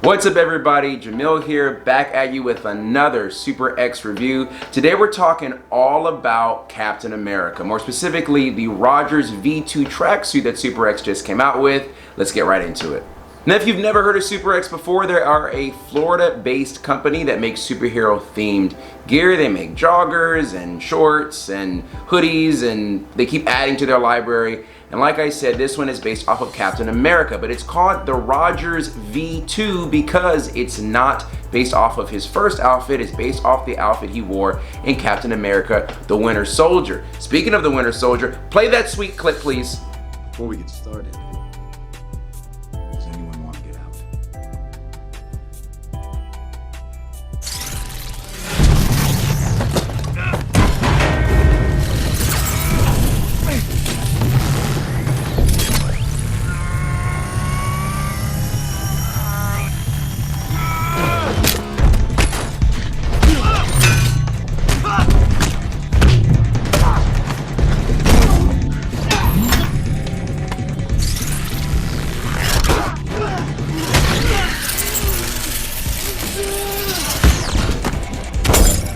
What's up everybody, Jemillio here, back at you with another Super X review. Today we're talking all about Captain America, more specifically the ROGERS V2 tracksuit that Super X just came out with. Let's get right into it. Now if you've never heard of Super X before, they are a Florida-based company that makes superhero-themed gear. They make joggers and shorts and hoodies, and they keep adding to their library. And like I said, this one is based off of Captain America, but it's called the ROGERS V2 because it's not based off of his first outfit. It's based off the outfit he wore in Captain America, the Winter Soldier. Speaking of the Winter Soldier, play that sweet clip, please. Before we get started, does anyone want to get out?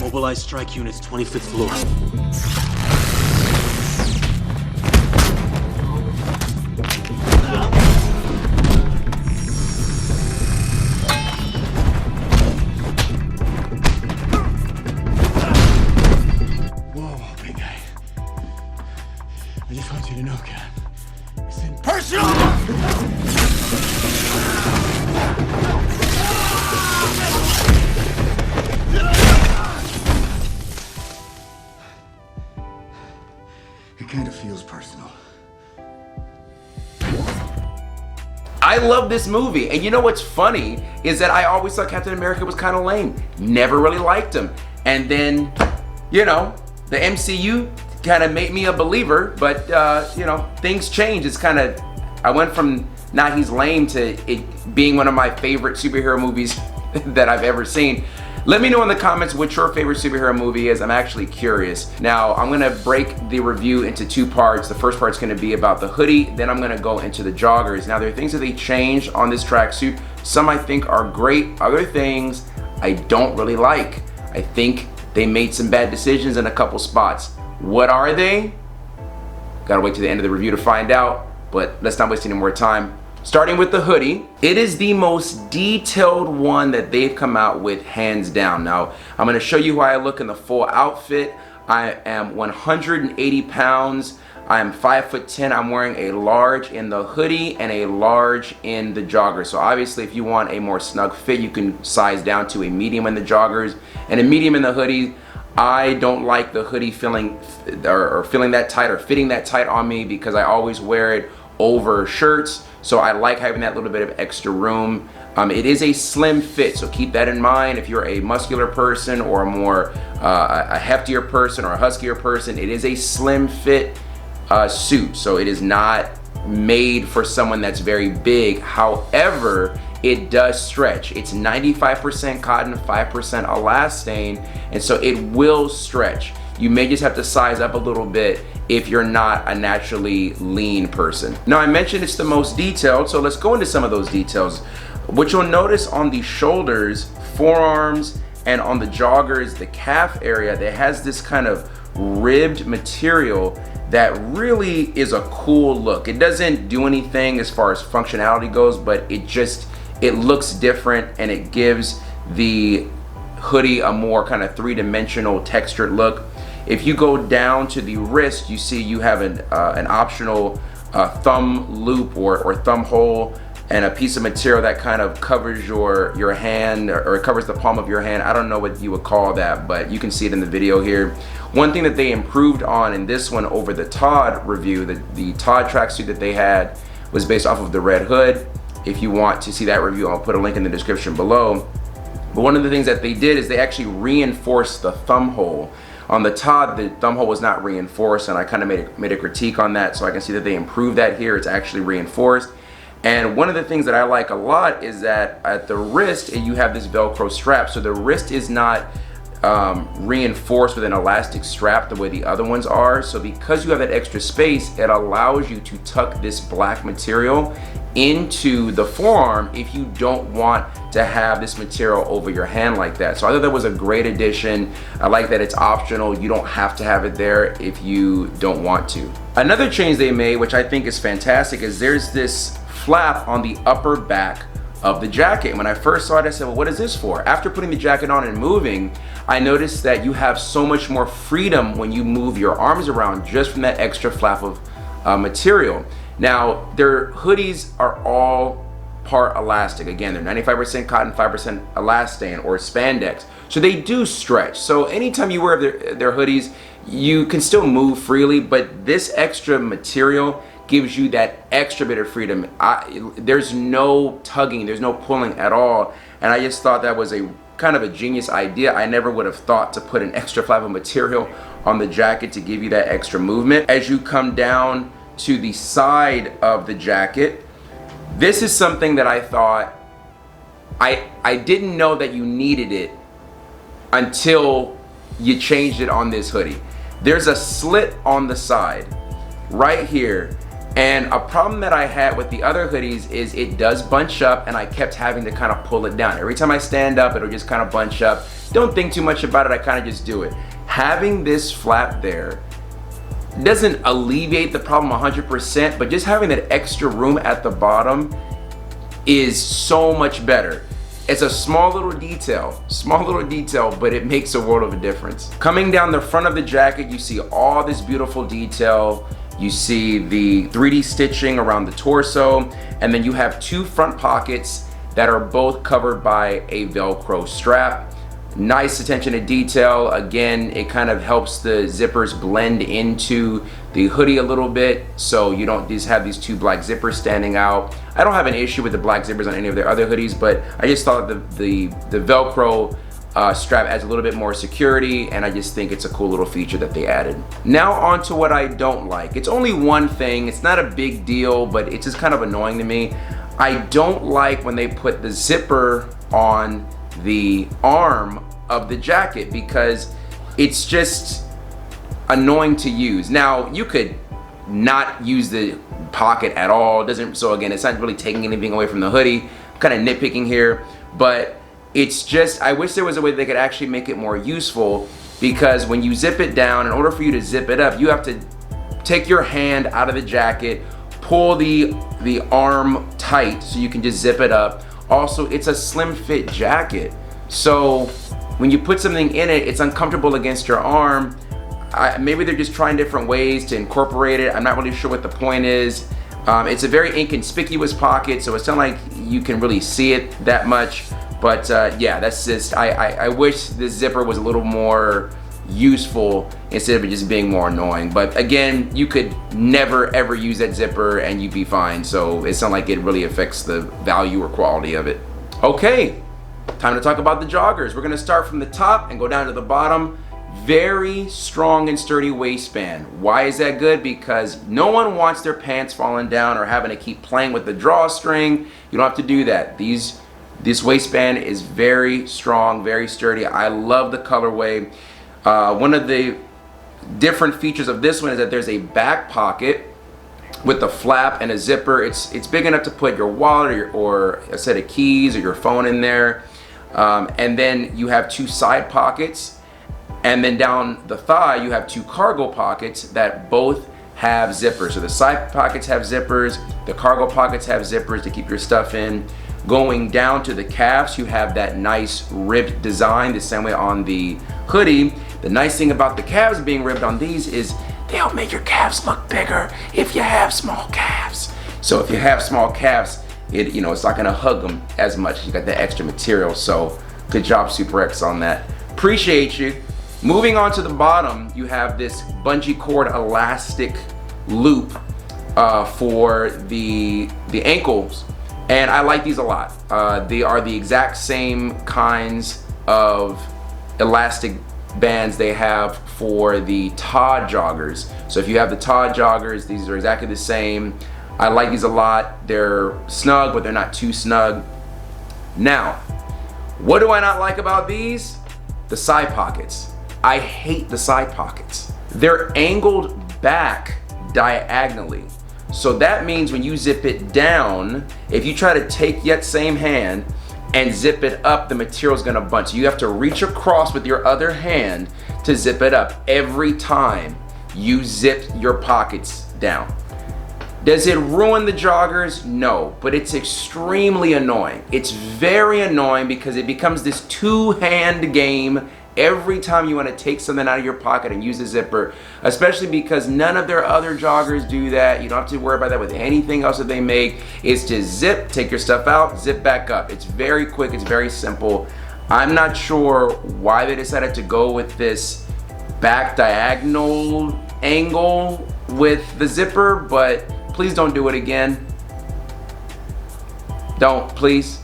Mobilize strike units, 25th floor. Whoa, big guy. I just want you to know, Cap. It's in personal! It kind of feels personal. I love this movie, and you know what's funny is that I always thought Captain America was kind of lame. Never really liked him. And then, you know, the MCU kind of made me a believer, but you know, things change. It's kind of, I went from not he's lame to it being one of my favorite superhero movies that I've ever seen. Let me know in the comments what your favorite superhero movie is. I'm actually curious. Now, I'm gonna break the review into two parts. The first part's gonna be about the hoodie, then I'm gonna go into the joggers. Now, there are things that they changed on this tracksuit. Some I think are great, other things I don't really like. I think they made some bad decisions in a couple spots. What are they? Gotta wait to the end of the review to find out, but let's not waste any more time. Starting with the hoodie, it is the most detailed one that they've come out with, hands down. Now, I'm gonna show you how I look in the full outfit. I am 180 pounds. I am 5'10". I'm wearing a large in the hoodie and a large in the joggers. So obviously, if you want a more snug fit, you can size down to a medium in the joggers and a medium in the hoodie. I don't like the hoodie feeling that tight or fitting that tight on me because I always wear it over shirts. So I like having that little bit of extra room. It is a slim fit, so keep that in mind. If you're a muscular person or a more a heftier person or a huskier person, it is a slim fit suit. So it is not made for someone that's very big. However, it does stretch. It's 95% cotton, 5% elastane, and so it will stretch. You may just have to size up a little bit if you're not a naturally lean person. Now, I mentioned it's the most detailed, so let's go into some of those details. What you'll notice on the shoulders, forearms, and on the joggers, the calf area, that has this kind of ribbed material that really is a cool look. It doesn't do anything as far as functionality goes, but it looks different, and it gives the hoodie a more kind of three-dimensional textured look. If you go down to the wrist, you see you have an optional thumb loop or thumb hole and a piece of material that kind of covers your hand, or it covers the palm of your hand. I don't know what you would call that, but you can see it in the video here. One thing that they improved on in this one over the Todd review, the Todd tracksuit that they had was based off of the red hood. If you want to see that review, I'll put a link in the description below. But one of the things that they did is they actually reinforced the thumb hole. On the Todd, the thumb hole was not reinforced, and I kind of made a critique on that, so I can see that they improved that here. It's actually reinforced. And one of the things that I like a lot is that at the wrist, you have this Velcro strap, so the wrist is not reinforced with an elastic strap the way the other ones are. So because you have that extra space, it allows you to tuck this black material into the forearm if you don't want to have this material over your hand like that. So I thought that was a great addition. I like that it's optional. You don't have to have it there if you don't want to. Another change they made, which I think is fantastic, is there's this flap on the upper back of the jacket. And when I first saw it, I said, well, what is this for? After putting the jacket on and moving, I noticed that you have so much more freedom when you move your arms around just from that extra flap of material. Now, their hoodies are all part elastic. Again, they're 95% cotton, 5% elastane or spandex. So they do stretch. So anytime you wear their hoodies, you can still move freely, but this extra material gives you that extra bit of freedom. There's no tugging, there's no pulling at all. And I just thought that was a kind of a genius idea. I never would have thought to put an extra flap of material on the jacket to give you that extra movement. As you come down to the side of the jacket, this is something that I thought, I didn't know that you needed it until you changed it on this hoodie. There's a slit on the side right here, and a problem that I had with the other hoodies is it does bunch up, and I kept having to kind of pull it down. Every time I stand up, it'll just kind of bunch up. Don't think too much about it, I kind of just do it. Having this flap there doesn't alleviate the problem 100%, but just having that extra room at the bottom is so much better. It's a small little detail, but it makes a world of a difference. Coming down the front of the jacket, you see all this beautiful detail. You see the 3D stitching around the torso, and then you have two front pockets that are both covered by a Velcro strap. Nice attention to detail. Again, it kind of helps the zippers blend into the hoodie a little bit, so you don't just have these two black zippers standing out. I don't have an issue with the black zippers on any of their other hoodies, but I just thought the Velcro strap adds a little bit more security, and I just think it's a cool little feature that they added. Now on to what I don't like. It's only one thing. It's not a big deal, but it's just kind of annoying to me. I don't like when they put the zipper on the arm of the jacket because it's just annoying to use. Now you could not use the pocket at all. It doesn't, so again, it's not really taking anything away from the hoodie. I'm kind of nitpicking here, but it's just, I wish there was a way they could actually make it more useful, because when you zip it down, in order for you to zip it up, you have to take your hand out of the jacket, pull the arm tight so you can just zip it up. Also, it's a slim fit jacket, so when you put something in it, it's uncomfortable against your arm. Maybe they're just trying different ways to incorporate it. I'm not really sure what the point is. It's a very inconspicuous pocket, so it's not like you can really see it that much. But yeah, that's just, I wish this zipper was a little more useful instead of it just being more annoying. But again, you could never ever use that zipper and you'd be fine. So it's not like it really affects the value or quality of it. Okay, time to talk about the joggers. We're gonna start from the top and go down to the bottom. Very strong and sturdy waistband. Why is that good? Because no one wants their pants falling down or having to keep playing with the drawstring. You don't have to do that. This waistband is very strong, very sturdy. I love the colorway. One of the different features of this one is that there's a back pocket with a flap and a zipper. It's big enough to put your wallet or a set of keys or your phone in there. And then you have two side pockets. And then down the thigh, you have two cargo pockets that both have zippers. So the side pockets have zippers, the cargo pockets have zippers to keep your stuff in. Going down to the calves, you have that nice ribbed design, the same way on the hoodie. The nice thing about the calves being ribbed on these is they'll make your calves look bigger if you have small calves. So if you have small calves, it's not gonna hug them as much. You got that extra material, so good job, Super X, on that. Appreciate you. Moving on to the bottom, you have this bungee cord elastic loop for the ankles, and I like these a lot. They are the exact same kinds of elastic bands they have for the Todd joggers. So if you have the Todd joggers, these are exactly the same. I like these a lot. They're snug, but they're not too snug. Now, what do I not like about these? the side pockets. I hate the side pockets. They're angled back diagonally. So that means when you zip it down, if you try to take that same hand and zip it up, the material is gonna bunch. So you have to reach across with your other hand to zip it up every time you zip your pockets down. Does it ruin the joggers? No, but it's extremely annoying. It's very annoying because it becomes this two-hand game every time you want to take something out of your pocket and use a zipper, especially because none of their other joggers do that. You don't have to worry about that with anything else that they make. It's just zip, take your stuff out, zip back up. It's very quick, it's very simple. I'm not sure why they decided to go with this back diagonal angle with the zipper, but please don't do it again. Don't, please.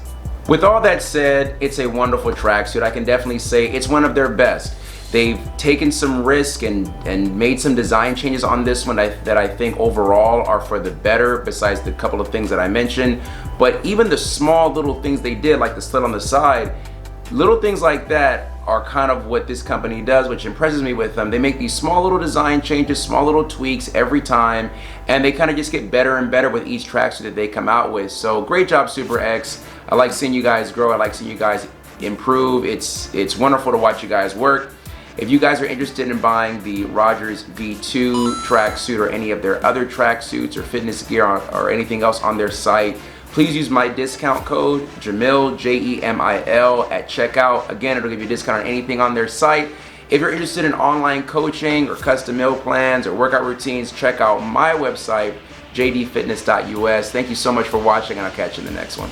With all that said, it's a wonderful tracksuit. I can definitely say it's one of their best. They've taken some risk and made some design changes on this one that I think overall are for the better, besides the couple of things that I mentioned. But even the small little things they did, like the slit on the side, little things like that are kind of what this company does, which impresses me with them. They make these small little design changes, small little tweaks every time, and they kind of just get better and better with each tracksuit that they come out with. So great job, Super X. I like seeing you guys grow. I like seeing you guys improve. It's wonderful to watch you guys work. If you guys are interested in buying the ROGERS V2 tracksuit or any of their other tracksuits or fitness gear or anything else on their site, please use my discount code Jemil, Jemil, at checkout. Again, it'll give you a discount on anything on their site. If you're interested in online coaching or custom meal plans or workout routines, check out my website, jdfitness.us. Thank you so much for watching, and I'll catch you in the next one.